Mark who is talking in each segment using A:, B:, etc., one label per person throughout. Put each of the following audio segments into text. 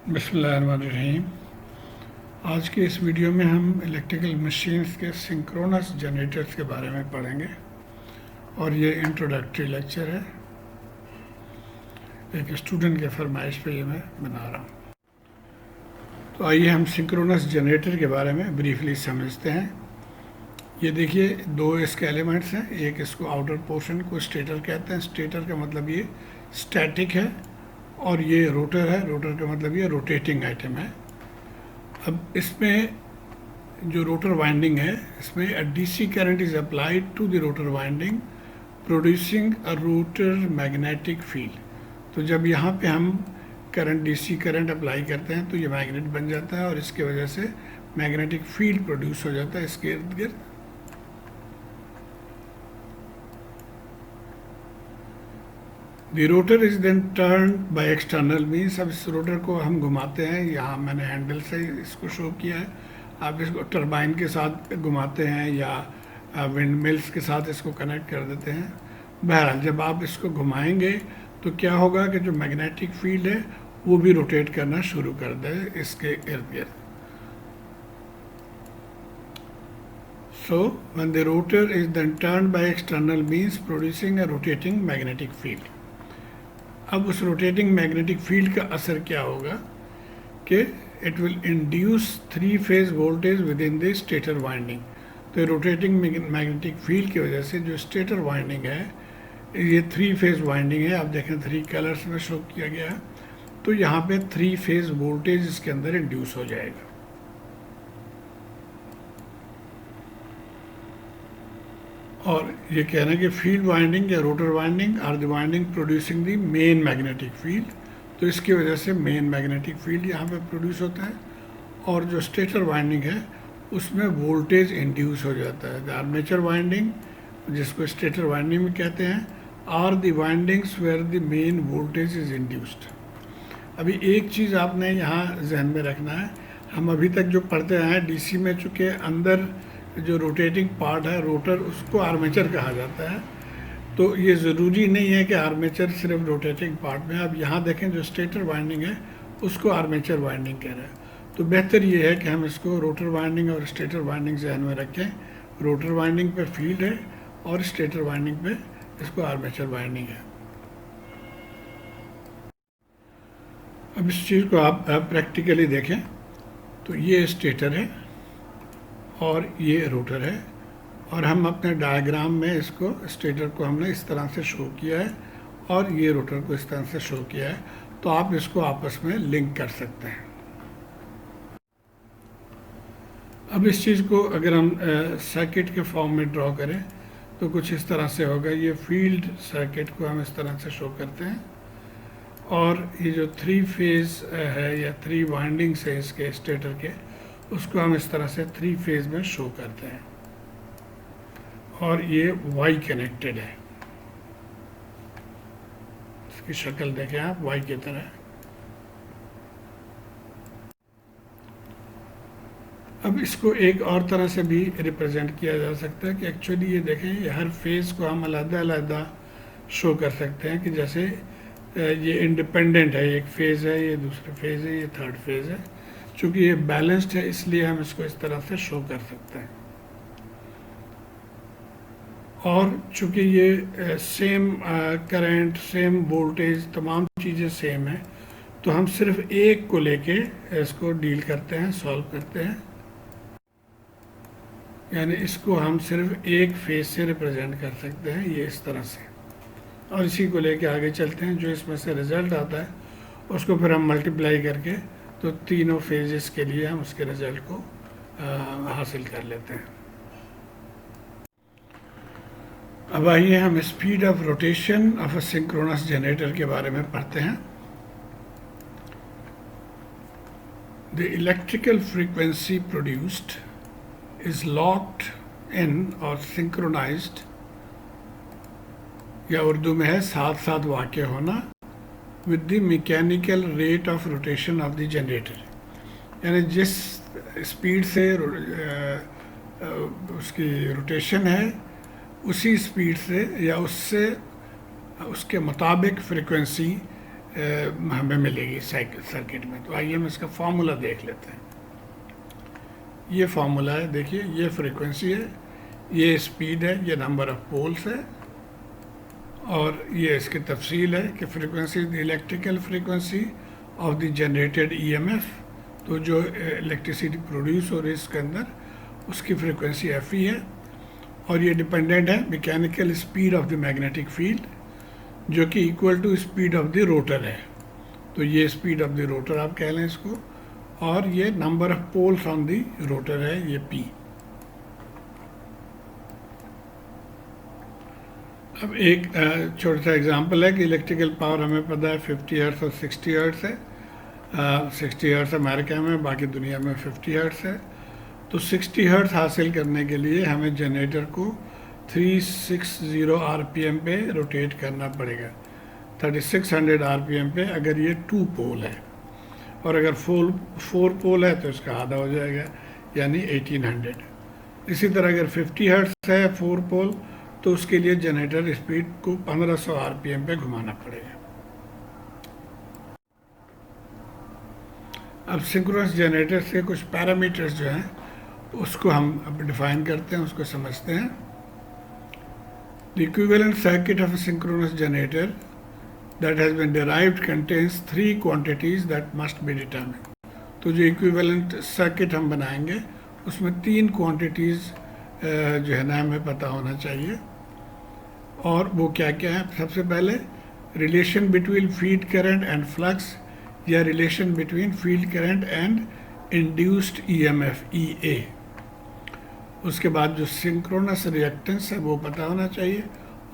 A: बिस्मिल्लाहिर्रहमानिर्रहीम। आज के इस वीडियो में हम इलेक्ट्रिकल मशीन्स के सिंक्रोनस जनरेटर्स के बारे में पढ़ेंगे और ये इंट्रोडक्टरी लेक्चर है। एक स्टूडेंट के फरमाइश पे ये मैं बना रहा हूँ। तो आइए हम सिंक्रोनस जनरेटर के बारे में ब्रीफली समझते हैं। ये देखिए, दो इसके एलिमेंट्स हैं। एक इसको आउटर पोर्शन को स्टेटर कहते हैं। स्टेटर का मतलब ये स्टैटिक है और ये रोटर है। रोटर का मतलब ये रोटेटिंग आइटम है। अब इसमें जो रोटर वाइंडिंग है, इसमें DC current is applied to the rotor winding producing a rotor magnetic field. तो जब यहाँ पे हम करंट डीसी करंट अप्लाई करते हैं तो ये मैग्नेट बन जाता है और इसके वजह से मैग्नेटिक फील्ड प्रोड्यूस हो जाता है इसके इर्द गिर्द। The rotor is then turn by external means. अब इस रोटर को हम घुमाते हैं। यहाँ मैंने हैंडल से इसको शो किया है। आप इसको टरबाइन के साथ घुमाते हैं या विंड मिल्स के साथ इसको कनेक्ट कर देते हैं। बहरहाल जब आप इसको घुमाएंगे तो क्या होगा कि जो मैग्नेटिक फील्ड है वो भी रोटेट करना शुरू कर दे इसके इर्द गिर्द। So when the rotor is then turned by external means producing a rotating magnetic field. अब उस रोटेटिंग मैग्नेटिक फील्ड का असर क्या होगा कि it will induce 3 phase voltage with in the stator winding. तो रोटेटिंग मैग्नेटिक फील्ड की वजह से जो स्टेटर वाइंडिंग है ये 3 फेज वाइंडिंग है। आप देखें 3 कलर्स में शो किया गया है। तो यहाँ पे 3 फेज वोल्टेज इसके अंदर इंड्यूस हो जाएगा। और ये कह रहे हैं कि फील्ड वाइंडिंग या rotor winding are the winding producing the main magnetic field. तो इसकी वजह से मेन मैग्नेटिक फील्ड यहाँ पे प्रोड्यूस होता है और जो स्टेटर वाइंडिंग है उसमें वोल्टेज इंड्यूस हो जाता है। द आर्मेचर वाइंडिंग, जिसको स्टेटर वाइंडिंग में कहते हैं, are the windings where the main voltage is induced. अभी एक चीज़ आपने यहाँ जहन में रखना है, हम अभी तक जो पढ़ते आए हैं डीसी में, चूँकि अंदर जो रोटेटिंग पार्ट है रोटर, उसको आर्मेचर कहा जाता है। तो ये ज़रूरी नहीं है कि आर्मेचर सिर्फ रोटेटिंग पार्ट में। अब यहाँ देखें जो स्टेटर वाइंडिंग है उसको आर्मेचर वाइंडिंग कह रहे हैं। तो बेहतर ये है कि हम इसको रोटर वाइंडिंग और स्टेटर वाइंडिंग जहन में रखें। रोटर वाइंडिंग पे फील्ड है और स्टेटर वाइंडिंग पे इसको आर्मेचर वाइंडिंग है। अब इस चीज़ को आप प्रैक्टिकली देखें तो ये स्टेटर है और ये रोटर है और हम अपने डायग्राम में इसको स्टेटर को हमने इस तरह से शो किया है और ये रोटर को इस तरह से शो किया है। तो आप इसको आपस में लिंक कर सकते हैं। अब इस चीज़ को अगर हम सर्किट के फॉर्म में ड्रॉ करें तो कुछ इस तरह से होगा। ये फील्ड सर्किट को हम इस तरह से शो करते हैं और ये जो 3 फेज है या 3 वाइंडिंग्स है इसके स्टेटर के, उसको हम इस तरह से 3 फेज में शो करते हैं और ये वाई कनेक्टेड है। इसकी शक्ल देखें आप, वाई की तरह। अब इसको एक और तरह से भी रिप्रेजेंट किया जा सकता है कि एक्चुअली ये देखें, ये हर फेज को हम अलग-अलग शो कर सकते हैं कि जैसे ये इंडिपेंडेंट है, एक फेज है, ये दूसरा फेज है, ये थर्ड फेज है। चूँकि ये बैलेंस्ड है इसलिए हम इसको इस तरह से शो कर सकते हैं। और चूँकि ये सेम करंट, सेम वोल्टेज, तमाम चीज़ें सेम है, तो हम सिर्फ एक को लेके इसको डील करते हैं, सॉल्व करते हैं। यानी इसको हम सिर्फ एक फेज से रिप्रेजेंट कर सकते हैं, ये इस तरह से। और इसी को लेके आगे चलते हैं। जो इसमें से रिज़ल्ट आता है उसको फिर हम मल्टीप्लाई करके तो तीनों फेजेस के लिए हम उसके रिजल्ट को हासिल कर लेते हैं। अब आइए हम speed of rotation of a synchronous generator के बारे में पढ़ते हैं। The electrical frequency produced is locked in और सिंक्रोनाइज्ड, या उर्दू में है साथ साथ वाक़ होना, with the mechanical rate of rotation of the generator. यानी जिस स्पीड से उसकी रोटेशन है उसी स्पीड से या उससे उसके मुताबिक फ्रीक्वेंसी हमें मिलेगी सर्किट में। तो आइए हम इसका फार्मूला देख लेते हैं। ये फार्मूला है, देखिए ये फ्रीक्वेंसी है, ये स्पीड है, ये नंबर ऑफ पोल्स है, और ये इसकी तफसील है कि frequency the electrical frequency of the generated EMF. तो जो इलेक्ट्रिसिटी प्रोड्यूस हो रही है इसके अंदर, उसकी फ्रीक्वेंसी एफ ई है, और ये डिपेंडेंट है mechanical speed of the magnetic field, जो कि equal to speed of the rotor है। तो ये स्पीड ऑफ द रोटर आप कह लें इसको, और ये number of poles on the rotor है, ये पी। अब एक छोटा सा एग्जांपल है कि इलेक्ट्रिकल पावर हमें पता है 50 हर्ट्ज और 60 हर्ट्ज है। 60 हर्ट्ज अमेरिका में, बाकी दुनिया में 50 हर्ट्ज है। तो 60 हर्ट्ज हासिल करने के लिए हमें जनरेटर को 360 आरपीएम पे रोटेट करना पड़ेगा, 3600 आरपीएम पे, अगर ये 2 पोल है। और अगर 4 पोल है तो इसका आधा हो जाएगा, यानी 1800। इसी तरह अगर 50 हर्ट्ज है 4 पोल, तो उसके लिए जनरेटर स्पीड को 1500 आरपीएम पे घुमाना पड़ेगा। अब सिंक्रोनस जनरेटर से कुछ पैरामीटर्स जो हैं उसको हम अब डिफाइन करते हैं, उसको समझते हैं। The equivalent circuit of a synchronous generator that has been derived contains 3 quantities that must be determined। तो जो इक्विवेलेंट सर्किट हम बनाएंगे उसमें 3 क्वांटिटीज़ जो है ना हमें पता होना चाहिए। और वो क्या क्या है? सबसे पहले relation between field current and flux, या relation between field current and induced EMF EA. उसके बाद जो सिंक्रोनस रिएक्टेंस है वो पता होना चाहिए,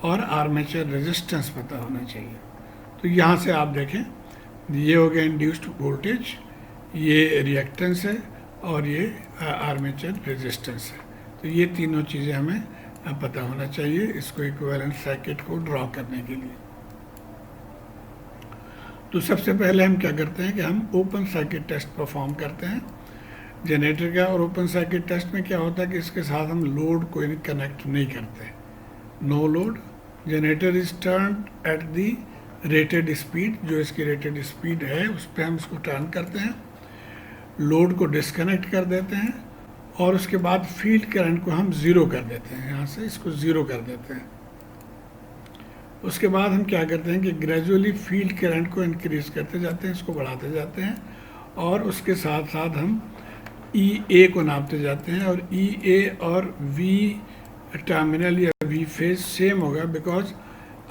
A: और आर्मेचर रेजिस्टेंस पता होना चाहिए। तो यहाँ से आप देखें, ये हो गया इंड्यूस्ड वोल्टेज, ये रिएक्टेंस है, और ये आर्मेचर रेजिस्टेंस है। तो ये तीनों चीज़ें हमें पता होना चाहिए इसको इक्विवेलेंट सर्किट को ड्रॉ करने के लिए। तो सबसे पहले हम क्या करते हैं कि हम ओपन सर्किट टेस्ट परफॉर्म करते हैं जनरेटर का। और ओपन सर्किट टेस्ट में क्या होता है कि इसके साथ हम लोड को कनेक्ट नहीं करते, no load. Generator is turn at the rated speed, जो इसकी रेटेड स्पीड है उस पर हम इसको टर्न करते हैं, लोड को डिस्कनेक्ट कर देते हैं, और उसके बाद फील्ड करंट को हम ज़ीरो कर देते हैं, यहाँ से इसको ज़ीरो कर देते हैं। उसके बाद हम क्या करते हैं कि ग्रेजुअली फील्ड करंट को इंक्रीज़ करते जाते हैं, इसको बढ़ाते जाते हैं, और उसके साथ साथ हम ई ए को नापते जाते हैं। और ई ए और वी टर्मिनल या वी फेज सेम होगा, बिकॉज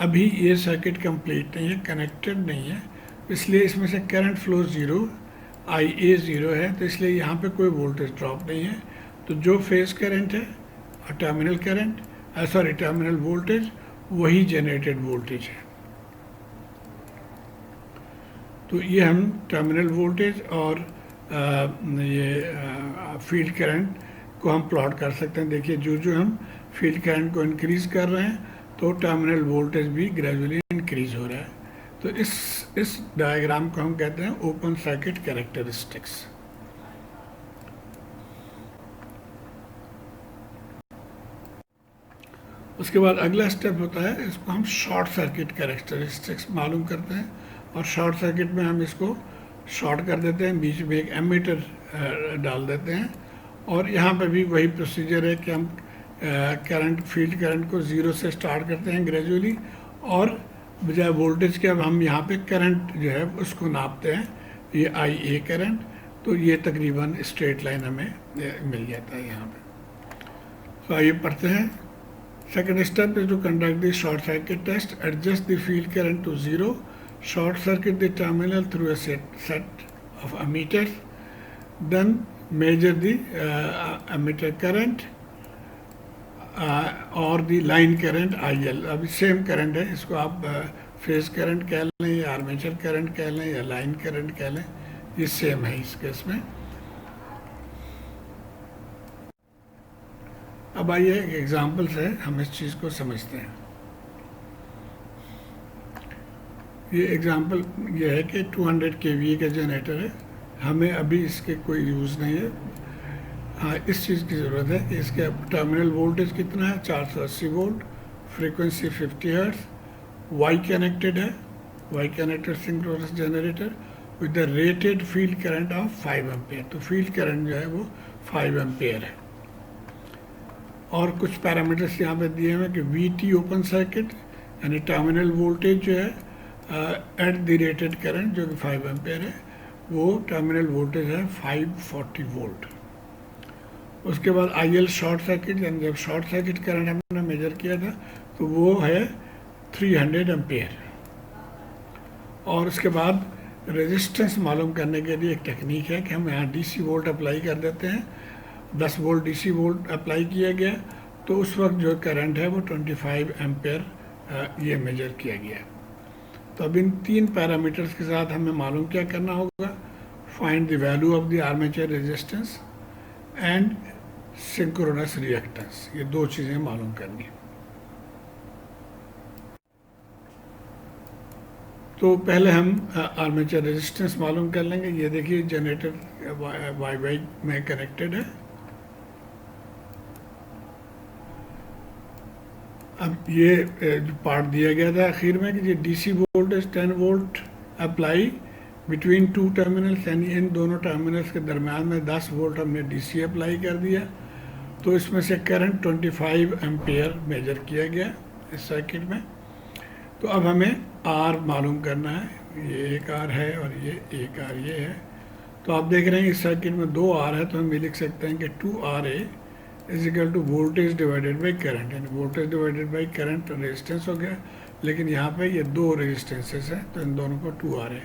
A: अभी ये सर्किट कंप्लीट नहीं है, कनेक्टेड नहीं है, इसलिए इसमें से करंट फ्लो ज़ीरो, आई ए ज़ीरो है, तो इसलिए यहाँ पे कोई वोल्टेज ड्रॉप नहीं है। तो जो फेज करंट है और terminal current, sorry terminal voltage, वही जनरेटेड वोल्टेज है। तो ये हम टर्मिनल वोल्टेज और ये फील्ड करंट को हम प्लॉट कर सकते हैं। देखिए जो जो हम फील्ड करंट को इंक्रीज़ कर रहे हैं तो टर्मिनल वोल्टेज भी ग्रेजुअली इंक्रीज हो रहा है। तो इस डायग्राम को हम कहते हैं ओपन सर्किट कैरेक्टरिस्टिक्स। उसके बाद अगला स्टेप होता है, इसको हम शॉर्ट सर्किट कैरेक्टरिस्टिक्स मालूम करते हैं। और शॉर्ट सर्किट में हम इसको शॉर्ट कर देते हैं, बीच में एक एमीटर डाल देते हैं। और यहाँ पे भी वही प्रोसीजर है कि हम करंट, फील्ड करंट को ज़ीरो से स्टार्ट करते हैं ग्रेजुअली, और बजाय वोल्टेज के अब हम यहाँ पे करंट जो है उसको नापते हैं, ये आई ए करंट। तो ये तकरीबन स्ट्रेट लाइन हमें मिल जाता है यहाँ पे। तो आइए पढ़ते हैं। Second step is to conduct the short circuit test, adjust the field current to zero, short circuit the terminal through a set of ammeters, then measure the ammeter current और the line current I L. अभी same current है, इसको आप phase current कह लें या armature current कह लें या लाइन करंट कह लें, ये सेम है इस केस में। अब आइए एक एग्जांपल से हम इस चीज़ को समझते हैं। ये एग्जांपल ये है कि 200 kVA का जनरेटर है, हमें अभी इसके कोई यूज़ नहीं है। हाँ, इस चीज़ की ज़रूरत है कि इसके टर्मिनल वोल्टेज कितना है, 480 volt, frequency 50 hertz, Y connected है, Y connected synchronous generator with the rated field current of 5 ampere. तो फील्ड करंट जो है वो 5 एम्पेयर है। और कुछ पैरामीटर्स यहाँ पे दिए हुए हैं कि वी टी ओपन सर्किट यानी टर्मिनल वोल्टेज जो है एट द रेटेड करंट जो कि 5 एम्पेयर है, वो टर्मिनल वोल्टेज है 540 वोल्ट। उसके बाद आई एल शॉर्ट सर्किट यानी जब शॉर्ट सर्किट करंट हमने मेजर किया था तो वो है 300 एम्पेयर। और उसके बाद रेजिस्टेंस मालूम करने के लिए एक टेक्निक है कि हम यहाँ डीसी वोल्ट अप्लाई कर देते हैं। 10 वोल्ट डीसी वोल्ट अप्लाई किया गया तो उस वक्त जो करंट है वो 25 एम्पेयर ये मेजर किया गया। तो अब इन 3 पैरामीटर्स के साथ हमें मालूम क्या करना होगा, find the value of the armature resistance and synchronous reactance. ये 2 चीज़ें मालूम करनी है। तो पहले हम आर्मेचर रेजिस्टेंस मालूम कर लेंगे। ये देखिए जनरेटर वाई वाई में कनेक्टेड है। अब ये जो पार्ट दिया गया था आखिर में कि ये DC voltage 10 volt apply between 2 terminals, यानी इन दोनों टर्मिनल्स के दरम्यान में 10 वोल्ट हमने डीसी अप्लाई कर दिया। तो इसमें से करंट 25 एम्पेयर मेजर किया गया इस सर्किट में। तो अब हमें आर मालूम करना है। ये एक आर है और ये एक आर ये है। तो आप देख रहे हैं इस सर्किट में 2 आर है, तो हम ये लिख सकते हैं कि 2RA is equal to voltage divided by current, यानी voltage divided by current resistance हो गया। लेकिन यहाँ पे ये 2 रेजिस्टेंसेस हैं तो इन दोनों को 2RA।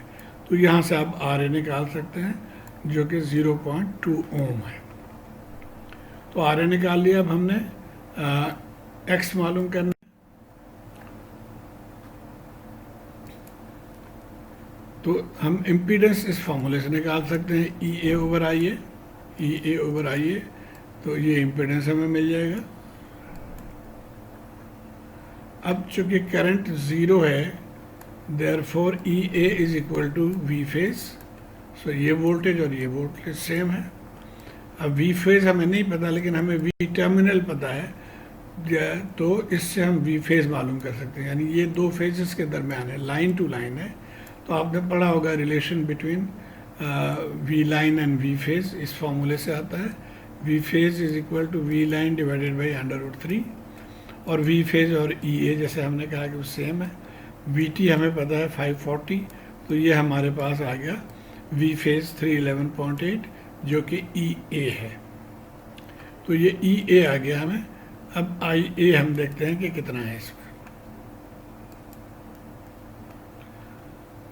A: तो यहाँ से आप RA निकाल सकते हैं जो कि 0.2 ओम है। तो RA निकाल लिया। अब हमने X मालूम करना। तो हम इम्पीडेंस इस फॉर्मूले से निकाल सकते हैं, EA over IA, EA over IA। तो ये इम्पीडेंस हमें मिल जाएगा। अब चूंकि करंट 0 है, therefore EA is equal to V phase. So ये वोल्टेज और ये वोल्टेज सेम है। अब V फेज हमें नहीं पता, लेकिन हमें V टर्मिनल पता है, तो इससे हम V फेज मालूम कर सकते हैं। यानी ये 2 फेजेस के दरमियान है, लाइन टू लाइन है। तो आपने पढ़ा होगा relation between V line and V phase, इस फॉर्मूले से आता है। V phase is equal to V line divided by √3। और V फेज और EA जैसे हमने कहा कि वो सेम है। VT हमें पता है 540, तो ये हमारे पास आ गया V फेज 311.8 जो कि EA है। तो ये EA आ गया हमें। अब IA हम देखते हैं कि कितना है इसमें।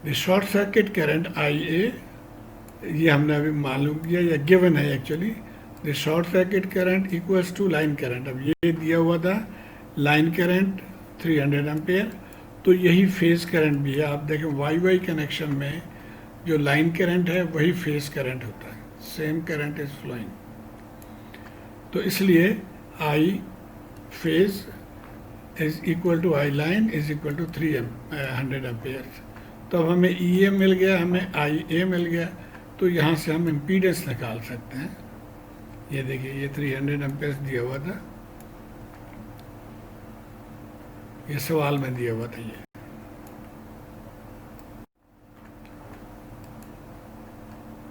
A: The short circuit current IA, ये हमने अभी मालूम किया या गिवन है actually. The short circuit current equals to line current. अब ये दिया हुआ था लाइन करंट 300 एम्पेयर, तो यही फेज करंट भी है। आप देखें वाई वाई कनेक्शन में जो लाइन करंट है वही फेज करंट होता है, सेम करंट इज फ्लोइंग। तो इसलिए I phase is equal to I line is equal to 300 ampere. तो अब हमें EA मिल गया, हमें IA मिल गया। तो यहाँ से हम इम्पीडेंस निकाल सकते हैं। ये देखिए ये 300 एम्पेयर दिया हुआ था, ये सवाल में दिया हुआ था ये।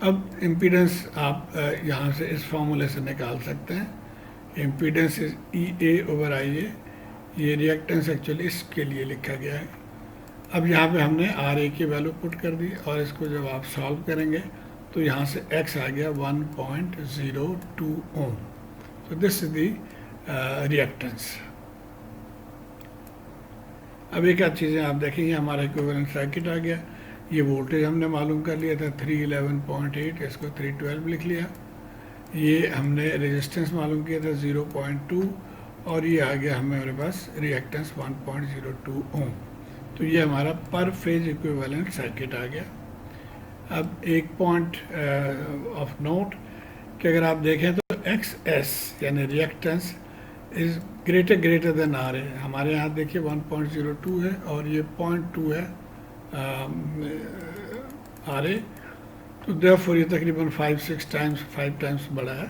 A: अब इम्पीडेंस आप यहाँ से इस फॉर्मूले से निकाल सकते हैं। Impedance is EA over IA। ये रिएक्टेंस एक्चुअली इसके लिए लिखा गया है। अब यहाँ पे हमने RA की वैल्यू पुट कर दी और इसको जब आप सॉल्व करेंगे तो यहाँ से X आ गया 1.02 ओम। तो दिस इज द रिएक्टेंस। अब एक आध चीज़ें आप देखेंगे, हमारा इक्विवेलेंट सर्किट आ गया। ये वोल्टेज हमने मालूम कर लिया था 311.8, इसको 312 लिख लिया। ये हमने रेजिस्टेंस मालूम किया था 0.2 और ये आ गया हमारे पास रिएक्टेंस 1.02 ओम। तो ये हमारा पर फेज इक्विवेलेंट सर्किट आ गया। अब एक पॉइंट ऑफ नोट कि अगर आप देखें तो XS यानी reactance is greater than RA। हमारे यहाँ देखिए 1.02 है और ये 0.2 है RA। तो देयरफॉर ये तकरीबन 5 टाइम्स बड़ा है।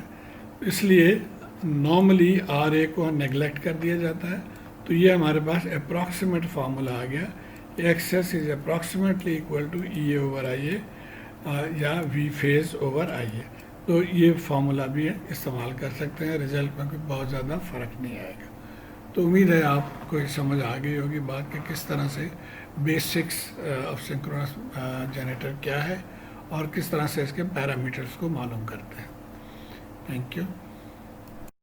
A: इसलिए नॉर्मली RA को नेगलेक्ट कर दिया जाता है। तो ये हमारे पास अप्रॉक्सीमेट फार्मूला आ गया X S is approximately equal to E A over I A या V phase over I A. तो ये फार्मूला भी इस्तेमाल कर सकते हैं, रिजल्ट में कोई बहुत ज़्यादा फ़र्क नहीं आएगा। तो उम्मीद है आपको ये समझ आ गई होगी बात कि किस तरह से बेसिक्स ऑफ सिंक्रोनस जनरेटर क्या है और किस तरह से इसके पैरामीटर्स को मालूम करते हैं। Thank you.